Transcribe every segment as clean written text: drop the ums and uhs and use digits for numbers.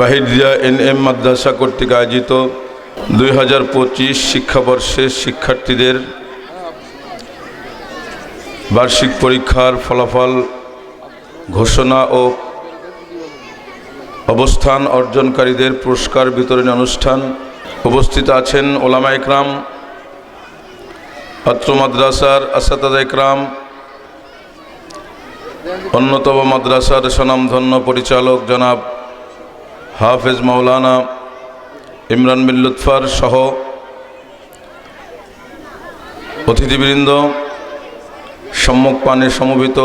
বাহিরিয়া NM মাদ্রাসা কর্তৃক আয়োজিত 2025 শিক্ষাবর্ষের শিক্ষার্থীদের বার্ষিক পরীক্ষার ফলাফল ঘোষণা ও অবস্থান অর্জনকারীদের পুরস্কার বিতরণী অনুষ্ঠান। উপস্থিত আছেন ওলামা ইকরাম, অত্র মাদ্রাসার আসাতাজা ইকরাম, অন্যতম মাদ্রাসার স্বনামধন্য পরিচালক জনাব হাফেজ মাওলানা ইমরান বিন লুৎফর সহ অতিথিবৃন্দ, সম্মুখপানে সমবেত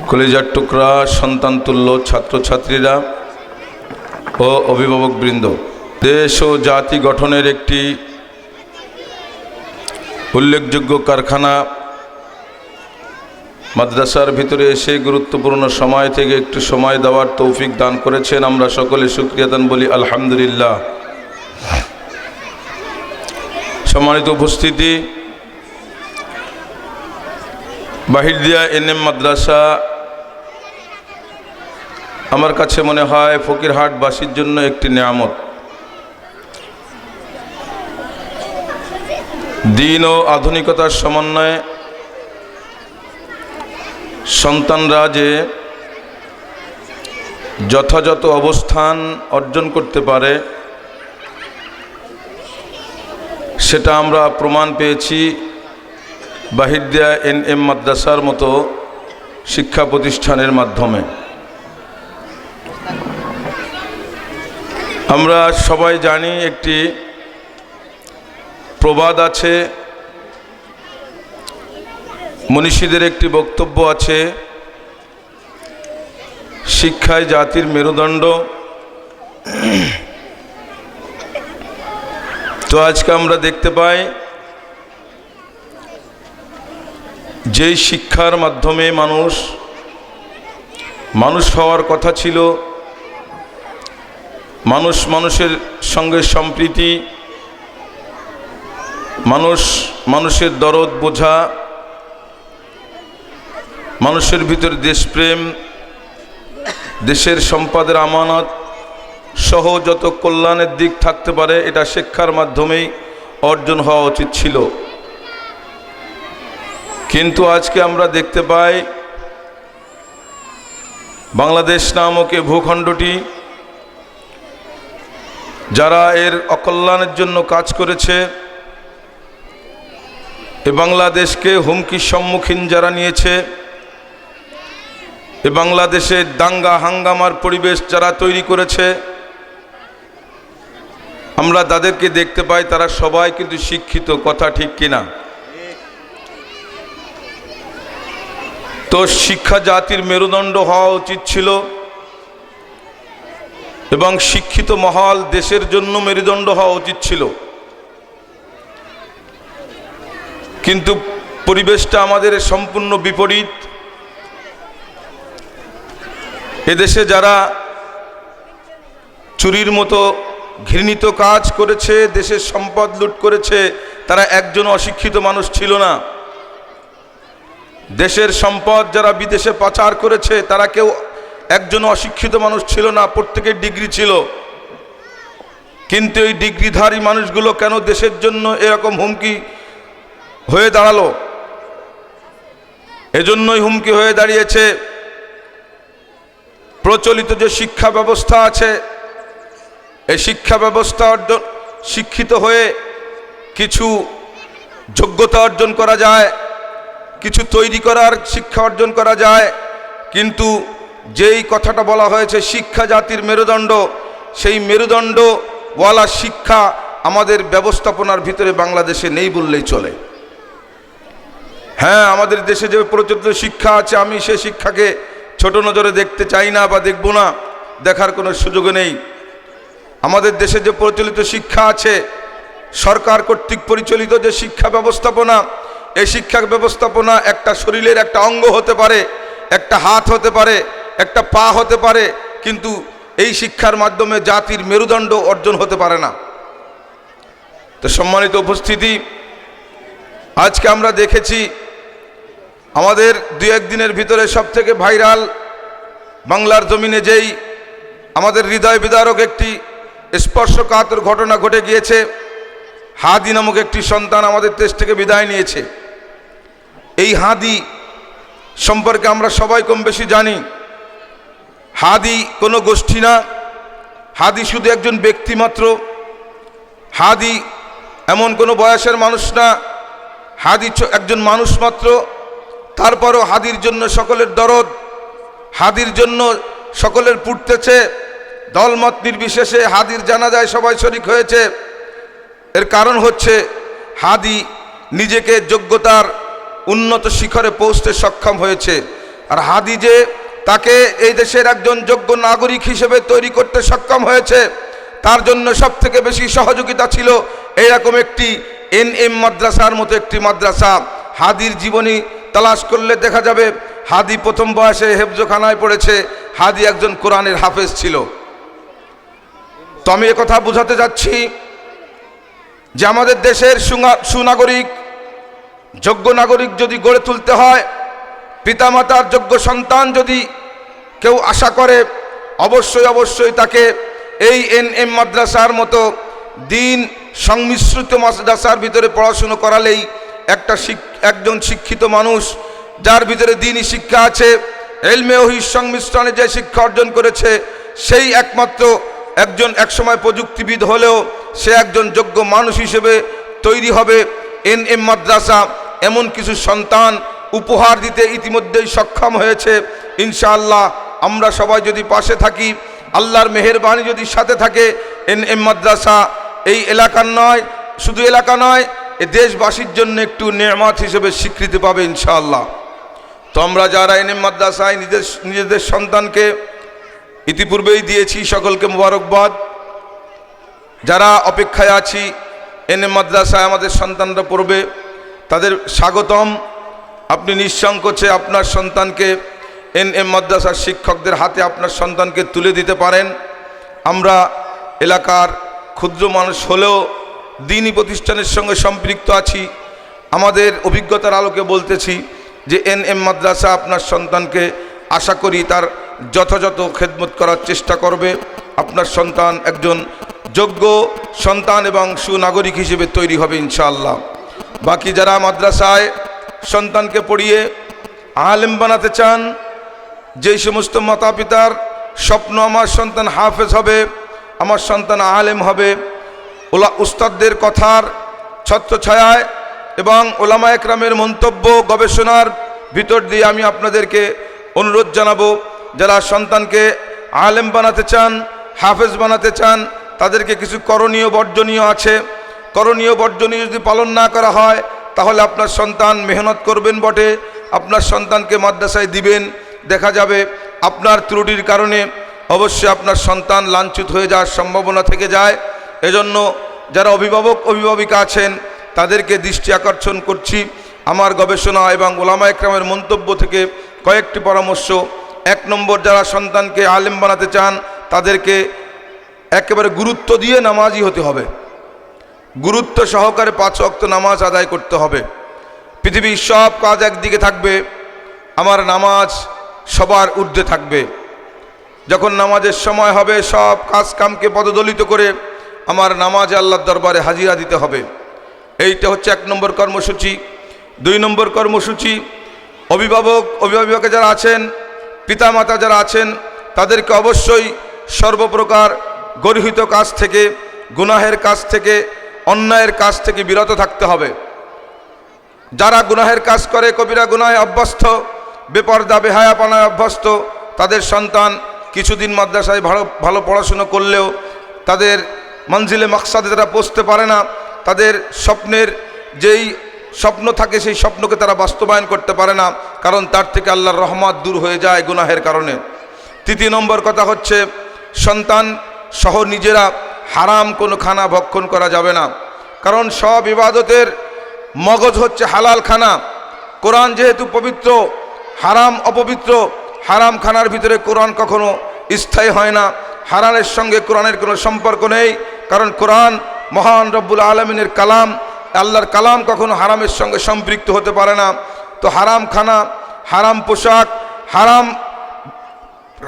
কলিজার টুকরা সন্তানতুল্য ছাত্রছাত্রীরা ও অভিভাবকবৃন্দ, দেশ ও জাতি গঠনের একটি উল্লেখযোগ্য কারখানা মাদ্রাসার ভিতরে এসে গুরুত্বপূর্ণ সময় থেকে একটু সময় দেওয়ার তৌফিক দান করেছেন। আমরা সকলে শুকরিয়া দান বলি আলহামদুলিল্লাহ। সম্মানিত উপস্থিতি, বাহিরিয়া এনএম মাদ্রাসা আমার কাছে মনে হয় ফকিরহাটবাসীর জন্য একটি নিয়ামত। দিন ও আধুনিকতার সমন্বয়ে সন্তানরা যে যথাযথ অবস্থান অর্জন করতে পারে সেটা আমরা প্রমাণ পেয়েছি বাহিরিয়া এনএম মাদ্রাসার মতো শিক্ষা প্রতিষ্ঠানের মাধ্যমে। আমরা সবাই জানি একটি প্রবাদ আছে, মনীষীদের একটি বক্তব্য আছে, শিক্ষায় জাতির মেরুদণ্ড। তো আজকে আমরা দেখতে পাই যেই শিক্ষার মাধ্যমে মানুষ হওয়ার কথা ছিল, মানুষের সঙ্গে সম্প্রীতি, মানুষের দরদ বোঝা, মানুষের ভিতরে দেশপ্রেম, দেশের সম্পদের আমানত সহ যত কল্যাণের দিক থাকতে পারে এটা শিক্ষার মাধ্যমেই অর্জন হওয়া উচিত ছিল। কিন্তু আজকে আমরা দেখতে পাই বাংলাদেশ নামক এই ভূখণ্ডটি যারা এর অকল্যাণের জন্য কাজ করেছে, এ বাংলাদেশকে হুমকির সম্মুখীন যারা নিয়েছে, এ বাংলাদেশে দাঙ্গা হাঙ্গামার পরিবেশ যারা তৈরি করেছে, আমরা তাদেরকে দেখতে পাই তারা সবাই কিন্তু শিক্ষিত। কথা ঠিক কিনা? তো শিক্ষা জাতির মেরুদণ্ড হওয়া উচিত ছিল এবং শিক্ষিত মহল দেশের জন্য মেরুদণ্ড হওয়া উচিত ছিল। কিন্তু পরিবেশটা আমাদের সম্পূর্ণ বিপরীত। এদেশে যারা চুরির মতো ঘৃণিত কাজ করেছে, দেশের সম্পদ লুট করেছে, তারা একজন অশিক্ষিত মানুষ ছিল না। দেশের সম্পদ যারা বিদেশে পাচার করেছে তারা কেউ একজন অশিক্ষিত মানুষ ছিল না, প্রত্যেকের ডিগ্রি ছিল। কিন্তু এই ডিগ্রিধারী মানুষগুলো কেন দেশের জন্য এরকম হুমকি হয়ে দাঁড়ালো? এজন্যই হুমকি হয়ে দাঁড়িয়েছে প্রচলিত যে শিক্ষা ব্যবস্থা আছে, এই শিক্ষা ব্যবস্থা শিক্ষিত হয়ে কিছু যোগ্যতা অর্জন করা যায়, কিছু তৈরি করার শিক্ষা অর্জন করা যায়, কিন্তু যেই কথাটা বলা হয়েছে শিক্ষা জাতির মেরুদণ্ড, সেই মেরুদণ্ডওয়ালা শিক্ষা আমাদের ব্যবস্থাপনার ভিতরে বাংলাদেশে নেই বললেই চলে। হ্যাঁ, আমাদের দেশে যে প্রচলিত শিক্ষা আছে আমি সে শিক্ষাকে ছোট নজরে দেখতে চাই না বা দেখব না, দেখার কোনো সুযোগ নেই। আমাদের দেশে যে প্রচলিত শিক্ষা আছে, সরকার কর্তৃক পরিচালিত যে শিক্ষা ব্যবস্থাপনা, এই শিক্ষা ব্যবস্থাপনা একটা শরীরের একটা অঙ্গ হতে পারে, একটা হাত হতে পারে, একটা পা হতে পারে, কিন্তু এই শিক্ষার মাধ্যমে জাতির মেরুদণ্ড অর্জন হতে পারে না। তো সম্মানিত উপস্থিতি, আজকে আমরা দেখেছি আমাদের দু একদিনের ভিতরে সবথেকে ভাইরাল বাংলার জমিনে যেই আমাদের হৃদয় বিদারক একটি স্পর্শকাতর ঘটনা ঘটে গিয়েছে। হাদি নামক একটি সন্তান আমাদের দেশ থেকে বিদায় নিয়েছে। এই হাদি সম্পর্কে আমরা সবাই কম বেশি জানি। হাদি কোনো গোষ্ঠী না, হাদি শুধু একজন ব্যক্তি মাত্র। হাদি এমন কোনো বয়সের মানুষ না, হাদি একজন মানুষ মাত্র। তারপরও হাদির জন্য সকলের দরদ, হাদির জন্য সকলের পুড়তেছে। দলমত নির্বিশেষে হাদির জানাজায় সবাই শরিক হয়েছে। এর কারণ হচ্ছে হাদি নিজেকে যোগ্যতার উন্নত শিখরে পৌঁছতে সক্ষম হয়েছে। আর হাদি যে তাকে এই দেশের একজন যোগ্য নাগরিক হিসেবে তৈরি করতে সক্ষম হয়েছে, তার জন্য সবথেকে বেশি সহযোগিতা ছিল এইরকম একটি NM মাদ্রাসার মতো একটি মাদ্রাসা। হাদির জীবনী তালাশ করলে দেখা যাবে হাদি প্রথম বয়সে হেফজখানায় পড়েছে। হাদি একজন কোরআনের হাফেজ ছিল। তো আমি কথা বোঝাতে যাচ্ছি যে আমাদের দেশের সুনাগরিক, যোগ্য নাগরিক যদি গড়ে তুলতে হয়, পিতামাতার যোগ্য সন্তান যদি কেউ আশা করে, অবশ্যই অবশ্যই তাকে এই NM মাদ্রাসার মতো দিন সংমিশ্রিত মাদ্রাসার ভিতরে পড়াশুনো করালেই একজন শিক্ষিত মানুষ, যার ভিতরে দিনই শিক্ষা আছে, ইলমে ওহীর সংমিশ্রণে যে শিক্ষা অর্জন করেছে, সেই একমাত্র একজন একসময় প্রযুক্তিবিদ হলেও সে একজন যোগ্য মানুষ হিসেবে তৈরি হবে। NM মাদ্রাসা এমন কিছু সন্তান উপহার দিতে ইতিমধ্যেই সক্ষম হয়েছে। ইনশাআল্লাহ আমরা সবাই যদি পাশে থাকি, আল্লাহর মেহেরবানি যদি সাথে থাকে, NM মাদ্রাসা এই এলাকার নয়, শুধু এলাকা নয়, এ দেশবাসীর জন্য একটু নেয়ামত হিসেবে স্বীকৃতি পাবে ইনশাআল্লাহ। তো আমরা যারা NM মাদ্রাসায় নিজেদের সন্তানকে ইতিপূর্বেই দিয়েছি, সকলকে মোবারকবাদ। যারা অপেক্ষায় আছি NM মাদ্রাসায় আমাদের সন্তানরা পড়বে, তাদের স্বাগতম। আপনি নিঃসংকোচে আপনার সন্তানকে NM মাদ্রাসার শিক্ষকদের হাতে আপনার সন্তানকে তুলে দিতে পারেন। আমরা এলাকার ক্ষুদ্র মানুষ হলেও দ্বীনি প্রতিষ্ঠানের সঙ্গে সম্পৃক্ত আছি। আমাদের অভিজ্ঞতার আলোকে বলতেছি যে NM মাদ্রাসা আপনার সন্তানকে আশা করি তার যথাযথ খেদমত করার চেষ্টা করবে। আপনার সন্তান একজন যোগ্য সন্তান এবং সুনাগরিক হিসেবে তৈরি হবে ইনশাআল্লাহ। বাকি যারা মাদ্রাসায় সন্তানকে পড়িয়ে আলেম বানাতে চান, যেই সমস্ত মাতা পিতার স্বপ্ন আমার সন্তান হাফেজ হবে, আমার সন্তান আলেম হবে, উস্তাদদের কথার ছত্রছায়ায় এবং ওলামা একরামের মন্তব্য গবেষণার ভিতর দিয়ে আমি আপনাদেরকে অনুরোধ জানাবো, যারা সন্তানকে আলেম বানাতে চান, হাফেজ বানাতে চান, তাদেরকে কিছু করণীয় বর্জনীয় আছে। করণীয় বর্জনীয় যদি পালন না করা হয়, তাহলে আপনার সন্তান মেহনত করবেন বটে, আপনার সন্তানকে মাদ্রাসায় দিবেন, দেখা যাবে আপনার ত্রুটির কারণে অবশ্যই আপনার সন্তান লাঞ্ছিত হয়ে যাওয়ার সম্ভাবনা থেকে যায়। এজন্য যারা অভিভাবক অভিভাবিকা আছেন তাদেরকে দৃষ্টি আকর্ষণ করছি, আমার গবেষণা এবং ওলামা একরামের মন্তব্য থেকে কয়েকটি পরামর্শ। 1 নম্বর, যারা সন্তানকে আলেম বানাতে চান তাদেরকে একেবারে গুরুত্ব দিয়ে নামাজি হতে হবে। গুরুত্ব সহকারে 5 ওয়াক্ত নামাজ আদায় করতে হবে। পৃথিবীর সব কাজ একদিকে থাকবে, আমার নামাজ সবার ঊর্ধ্বে থাকবে। যখন নামাজের সময় হবে, সব কাজ কামকে পদদলিত করে আমার নামাজে আল্লাহর দরবারে হাজিরা দিতে হবে। এইটা হচ্ছে 1 নম্বর কর্মসূচি। 2 নম্বর কর্মসূচি, অভিভাবক যারা আছেন, পিতামাতা যারা আছেন, তাদেরকে অবশ্যই সর্বপ্রকার গর্হিত কাজ থেকে, গুনাহের কাজ থেকে, অন্যায়ের কাজ থেকে বিরত থাকতে হবে। যারা গুনাহের কাজ করে, কবিরা গুনাহে অভ্যস্ত, বেপরদা বেহায়াপনায় অভ্যস্ত, তাদের সন্তান কিছুদিন মাদ্রাসায় ভালো পড়াশুনো করলেও তাদের মঞ্জিলে মাকসাদে তারা পৌঁছতে পারে না। তাদের স্বপ্নের যেই স্বপ্ন থাকে সেই স্বপ্নকে তারা বাস্তবায়ন করতে পারে না, কারণ তার থেকে আল্লাহর রহমত দূর হয়ে যায় গুনাহের কারণে। 3 নম্বর কথা হচ্ছে, সন্তান সহ নিজেরা হারাম কোনো খানা ভক্ষণ করা যাবে না, কারণ সব ইবাদতের মগজ হচ্ছে হালাল খানা। কোরআন যেহেতু পবিত্র, হারাম অপবিত্র। হারাম খানার ভিতরে কোরআন কখনো স্থায়ী হয় না, হারামের সঙ্গে কোরআনের কোনো সম্পর্ক নেই, কারণ কোরআন মহান রব্বুল আলমিনের কালাম, আল্লাহর কালাম কখনো হারামের সঙ্গে সম্পৃক্ত হতে পারে না। তো হারাম খানা, হারাম পোশাক,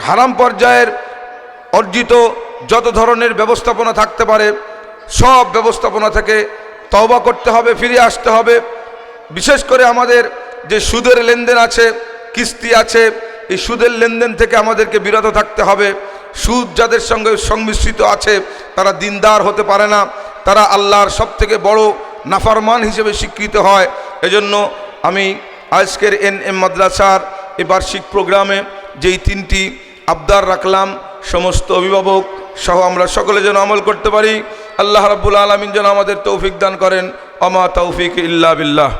হারাম পর্যায়ের অর্জিত যত ধরনের ব্যবস্থাপনা থাকতে পারে সব ব্যবস্থাপনা থেকে তওবা করতে হবে, ফিরে আসতে হবে। বিশেষ করে আমাদের যে সুদের লেনদেন আছে, কিস্তি আছে, এই সুদের লেনদেন থেকে আমাদেরকে বিরত থাকতে হবে। সুদ যাদের সঙ্গে সংমিশ্রিত আছে তারা দিনদার হতে পারে না, তারা আল্লাহর সবথেকে বড় নাফরমান হিসেবে স্বীকৃত হয়। এজন্য আমি আজকের এনএম মাদ্রাসার এই বার্ষিক প্রোগ্রামে যেই 3টি আবদার রাখলাম, সমস্ত অভিভাবক সহ আমরা সকলে যেন আমল করতে পারি। আল্লাহ রাব্বুল আলামিন যেন আমাদের তৌফিক দান করেন। আমা তৌফিক ইল্লা বিল্লাহ।